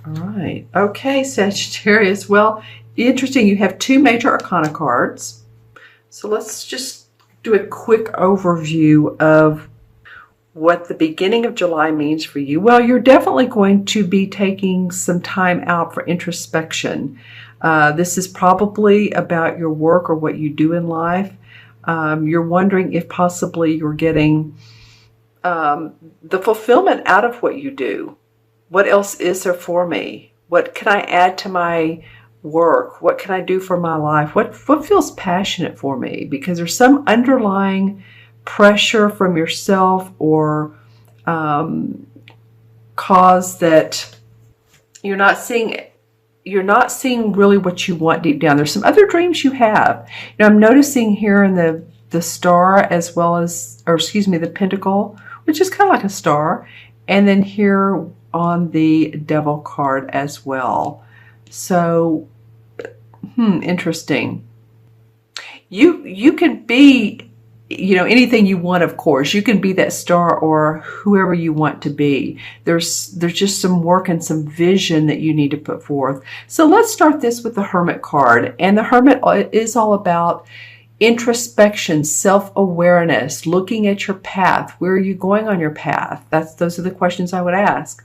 All right. Okay, Sagittarius. Well, interesting. You have two major arcana cards. So let's just do a quick overview of what the beginning of July means for you. Well, you're definitely going to be taking some time out for introspection. This is probably about your work or what you do in life. You're wondering if possibly you're getting the fulfillment out of what you do. What else is there for me? What can I add to my work? What can I do for my life? What feels passionate for me? Because there's some underlying pressure from yourself or cause that you're not seeing really what you want deep down. There's some other dreams you have. You know, I'm noticing here in the star as well as, or excuse me, the pentacle, which is kind of like a star, and then here on the devil card as well. So, interesting. You can be, you know, anything you want, of course. You can be that star or whoever you want to be. There's just some work and some vision that you need to put forth. So let's start this with the Hermit card. And the Hermit is all about introspection, self-awareness, looking at your path. Where are you going on your path? Those are the questions I would ask.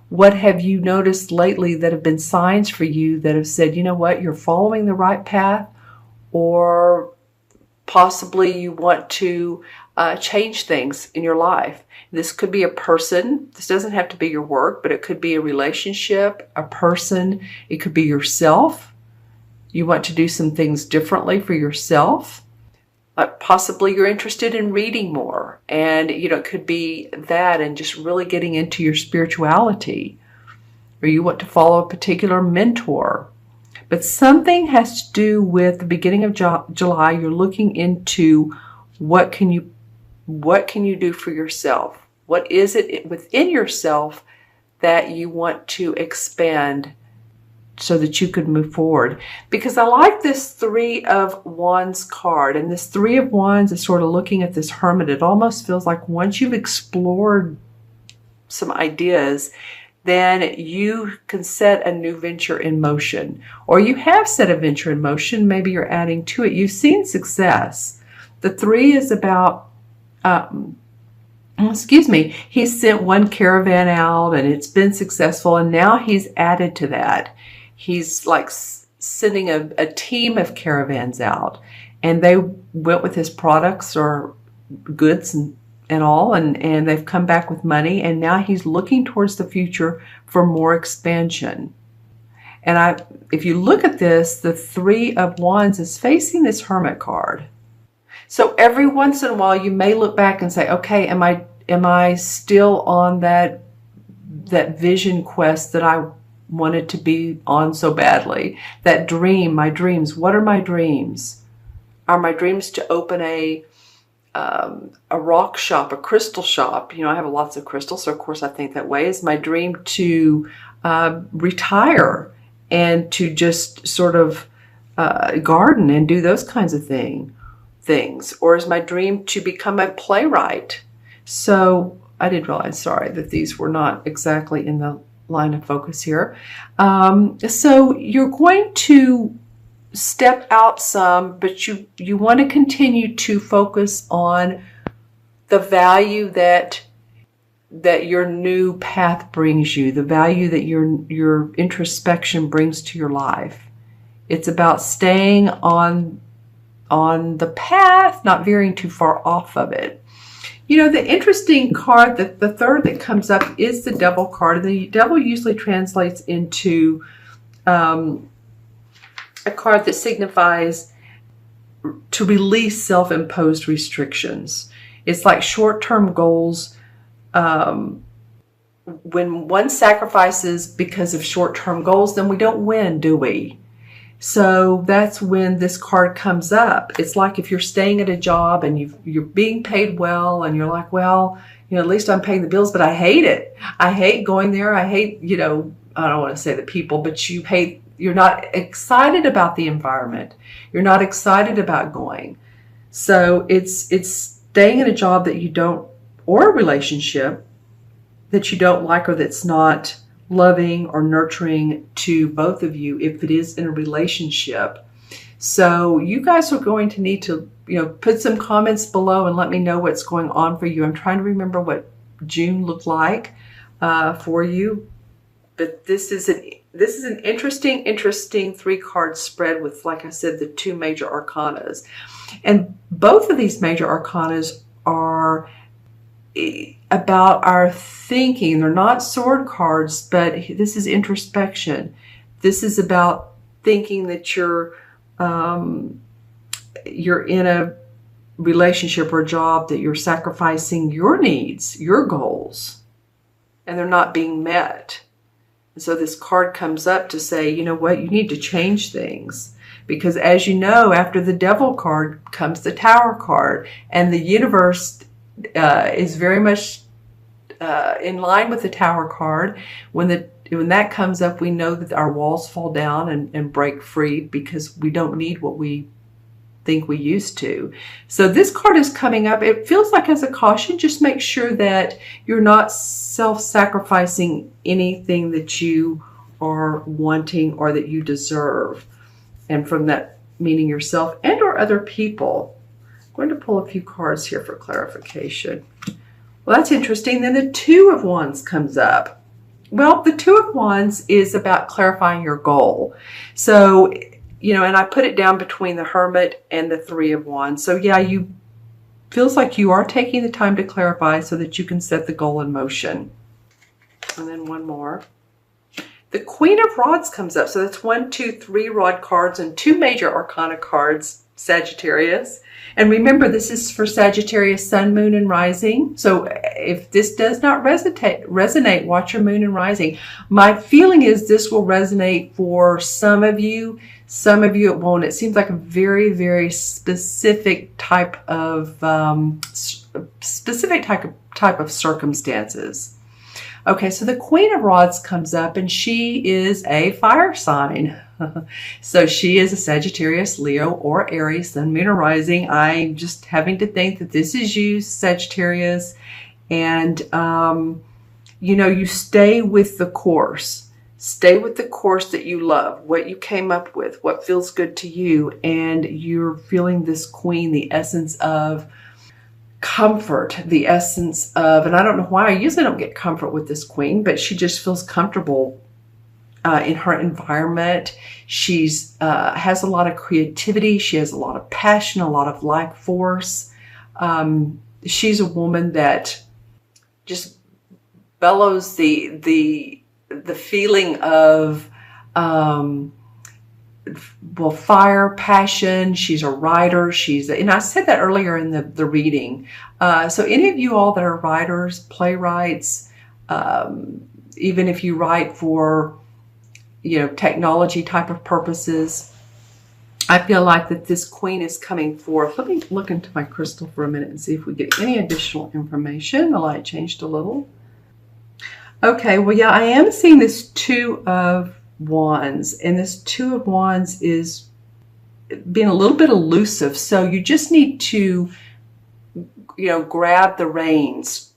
What have you noticed lately that have been signs for you that have said, you know what, you're following the right path, or possibly you want to change things in your life? This could be a person. This doesn't have to be your work, but it could be a relationship, a person. It could be yourself. You want to do some things differently for yourself. Possibly you're interested in reading more, and you know, it could be that, and just really getting into your spirituality, or you want to follow a particular mentor. But something has to do with the beginning of July. You're looking into what can you do for yourself? What is it within yourself that you want to expand so that you could move forward? Because I like this Three of Wands card, and this Three of Wands is sort of looking at this Hermit. It almost feels like once you've explored some ideas, then you can set a new venture in motion, or you have set a venture in motion. Maybe you're adding to it. You've seen success. The three is about, he's sent one caravan out and it's been successful, and now he's added to that. He's like sending a team of caravans out, and they went with his products or goods and all, and they've come back with money, and now he's looking towards the future for more expansion. And if you look at this, the Three of Wands is facing this Hermit card. So every once in a while you may look back and say, okay, am I still on that vision quest that I wanted to be on so badly? That dream, my dreams. What are my dreams? Are my dreams to open a rock shop, a crystal shop? You know, I have lots of crystals, so of course I think that way. Is my dream to retire and to just sort of garden and do those kinds of things? Or is my dream to become a playwright? So I did realize, sorry, that these were not exactly in the line of focus here. So you're going to step out some, but you want to continue to focus on the value that your new path brings you, the value that your introspection brings to your life. It's about staying on the path, not veering too far off of it. You know, the interesting card, the third that comes up is the Devil card. The Devil usually translates into a card that signifies to release self-imposed restrictions. It's like short-term goals. When one sacrifices because of short-term goals, then we don't win, do we? So that's when this card comes up. It's like if you're staying at a job and you're being paid well, and you're like, well, you know, at least I'm paying the bills, but I hate it. I hate going there. I hate, you know, I don't want to say the people, but you're not excited about the environment. You're not excited about going. So it's staying in a job that you don't, or a relationship that you don't like, or that's not loving or nurturing to both of you if it is in a relationship. So you guys are going to need to, put some comments below and let me know what's going on for you. I'm trying to remember what June looked like for you. But this is an interesting 3-card spread with, like I said, the 2 major arcanas. And both of these major arcanas are about our thinking. They're not sword cards, but this is introspection. This is about thinking that you're in a relationship or a job that you're sacrificing your needs, your goals, and they're not being met. And so this card comes up to say, you know what, you need to change things. Because as you know, after the Devil card comes the Tower card, and the universe is very much in line with the Tower card. When that comes up, we know that our walls fall down and break free because we don't need what we think we used to. So this card is coming up. It feels like as a caution, just make sure that you're not self-sacrificing anything that you are wanting or that you deserve. And from that, meaning yourself and or other people. I'm going to pull a few cards here for clarification. Well, that's interesting. Then the 2 of Wands comes up. Well, the 2 of Wands is about clarifying your goal. So, and I put it down between the Hermit and the 3 of Wands. So yeah, feels like you are taking the time to clarify so that you can set the goal in motion. And then one more. The Queen of Rods comes up. So that's 1, 2, 3 rod cards and 2 major arcana cards, Sagittarius. And remember, this is for Sagittarius, Sun, Moon, and Rising. So if this does not resonate, watch your Moon and Rising. My feeling is this will resonate for some of you. Some of you it won't. It seems like a very, very specific type of circumstances. Okay, so the Queen of Rods comes up, and she is a fire sign. So she is a Sagittarius, Leo, or Aries, Sun, Moon, or Rising. I'm just having to think that this is you, Sagittarius. And, you stay with the course. Stay with the course that you love, what you came up with, what feels good to you. And you're feeling this Queen, the essence of comfort, the essence of, and I don't know why, I usually don't get comfort with this Queen, but she just feels comfortable in her environment. She's has a lot of creativity. She has a lot of passion, a lot of life force. She's a woman that just bellows the feeling of fire, passion. She's a writer. And I said that earlier in the reading. So any of you all that are writers, playwrights, even if you write for, technology type of purposes, I feel like that this Queen is coming forth. Let me look into my crystal for a minute and see if we get any additional information. The light changed a little. Okay, well, yeah, I am seeing this 2 of Wands, and this 2 of Wands is being a little bit elusive. So you just need to, grab the reins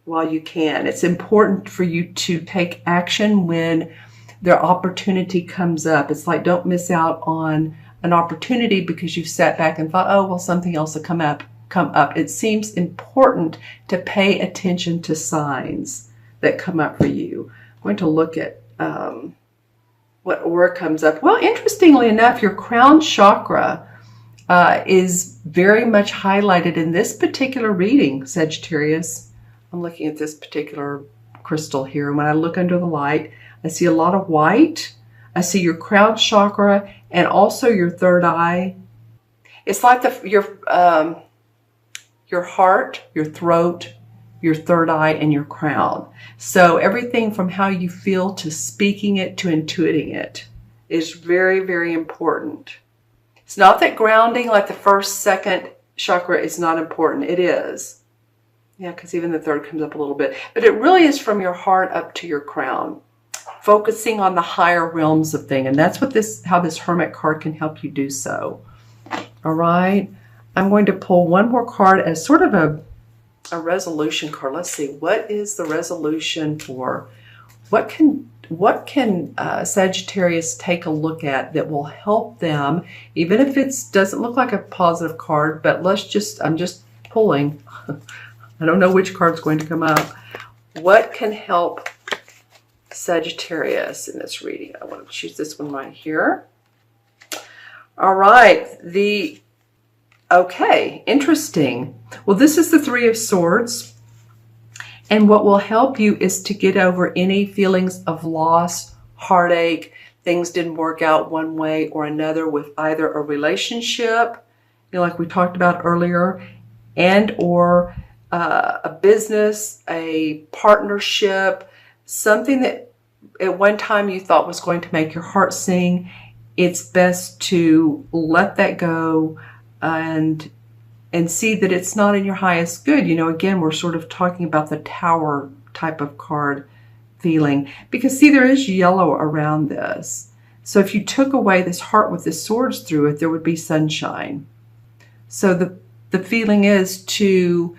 while you can. It's important for you to take action when their opportunity comes up. It's like, don't miss out on an opportunity because you've sat back and thought, oh, well, something else will come up. It seems important to pay attention to signs that come up for you. I'm going to look at what aura comes up. Well, interestingly enough, your crown chakra is very much highlighted in this particular reading, Sagittarius. I'm looking at this particular crystal here, and when I look under the light, I see a lot of white. I see your crown chakra and also your third eye. It's like your heart, your throat, your third eye, and your crown. So everything from how you feel to speaking it to intuiting it is very, very important. It's not that grounding like the first, second chakra is not important. It is. Yeah, because even the third comes up a little bit. But it really is from your heart up to your crown, focusing on the higher realms of things. And that's what how this Hermit card can help you do so. All right. I'm going to pull one more card as sort of a resolution card. Let's see. What is the resolution for What can Sagittarius take a look at that will help them, even if it doesn't look like a positive card, but I'm just pulling. I don't know which card's going to come up. What can help Sagittarius in this reading? I want to choose this one right here. All right. Okay, interesting. Well, this is the Three of Swords. And what will help you is to get over any feelings of loss, heartache, things didn't work out one way or another with either a relationship, like we talked about earlier, and or a business, a partnership, something that at one time you thought was going to make your heart sing. It's best to let that go and see that it's not in your highest good. Again, we're sort of talking about the Tower type of card feeling, because see, there is yellow around this. So if you took away this heart with the swords through it, there would be sunshine. So the feeling is to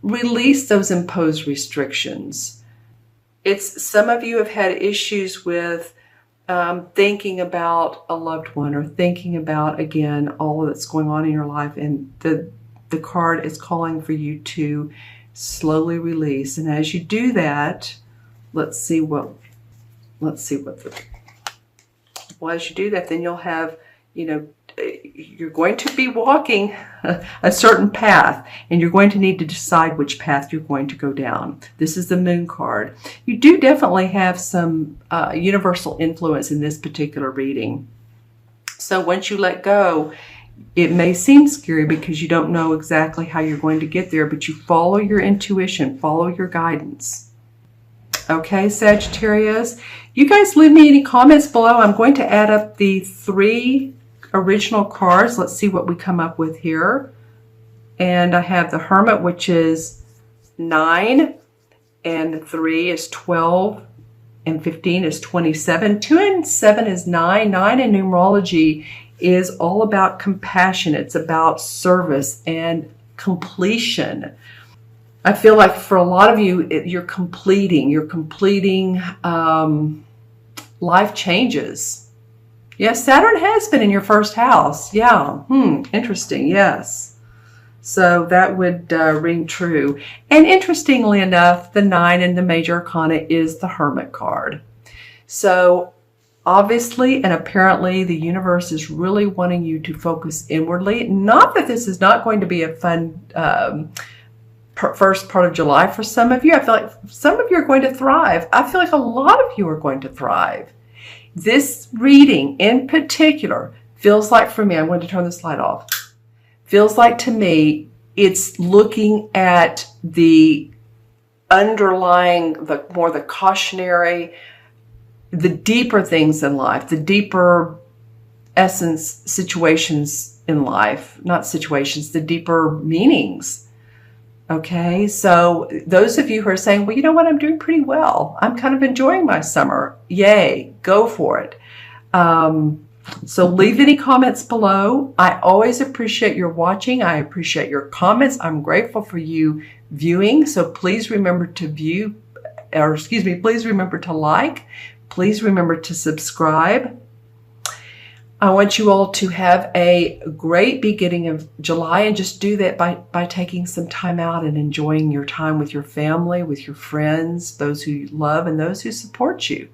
release those imposed restrictions. Some of you have had issues with thinking about a loved one, or thinking about, again, all that's going on in your life, and the card is calling for you to slowly release. And as you do that, as you do that, then you'll have, you're going to be walking a certain path, and you're going to need to decide which path you're going to go down. This is the Moon card. You do definitely have some universal influence in this particular reading. So once you let go, it may seem scary because you don't know exactly how you're going to get there, but you follow your intuition, follow your guidance. Okay, Sagittarius, you guys leave me any comments below. I'm going to add up the 3 original cards. Let's see what we come up with here. And I have the Hermit, which is 9, and 3 is 12, and 15 is 27. 2 and 7 is 9. 9 in numerology is all about compassion. It's about service and completion. I feel like for a lot of you, you're completing life changes. Yes, Saturn has been in your first house. Yeah, interesting, yes. So that would ring true. And interestingly enough, the 9 in the Major Arcana is the Hermit card. So obviously and apparently the universe is really wanting you to focus inwardly. Not that this is not going to be a fun first part of July for some of you. I feel like some of you are going to thrive. I feel like a lot of you are going to thrive. This reading in particular feels like, for me, I'm going to turn this light off, feels like to me it's looking at the underlying, the cautionary, the deeper things in life, the deeper essence situations in life, not situations, the deeper meanings. Okay, so those of you who are saying, well, you know what, I'm doing pretty well. I'm kind of enjoying my summer. Yay, go for it. So leave any comments below. I always appreciate your watching. I appreciate your comments. I'm grateful for you viewing. So please remember to please remember to like. Please remember to subscribe. I want you all to have a great beginning of July, and just do that by taking some time out and enjoying your time with your family, with your friends, those who you love, and those who support you.